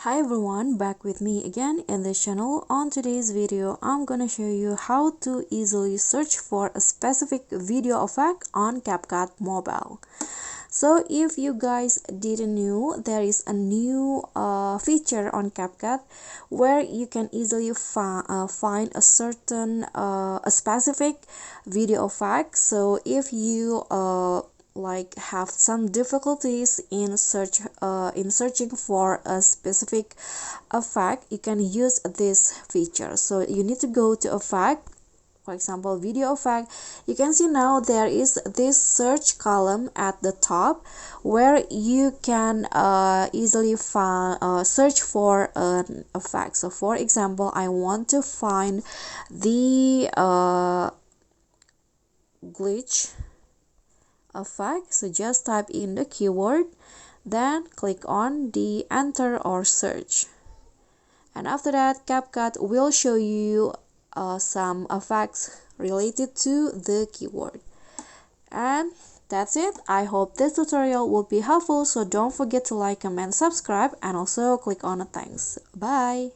Hi everyone, back with me again in this channel. On today's video, I'm gonna show you how to easily search for a specific video effect on CapCut mobile. So if you guys didn't know, there is a new feature on CapCut where you can easily find a certain a specific video effect. So if you have some difficulties in searching for a specific effect, you can use this feature. So you need to go to effect, for example video effect. You can see now there is this search column at the top where you can easily search for an effect. So for example, I want to find the glitch effect. So just type in the keyword, then click on the enter or search, and after that CapCut will show you some effects related to the keyword. And that's it. I hope this tutorial will be helpful, so don't forget to like, comment, subscribe, and also click on the thanks. Bye.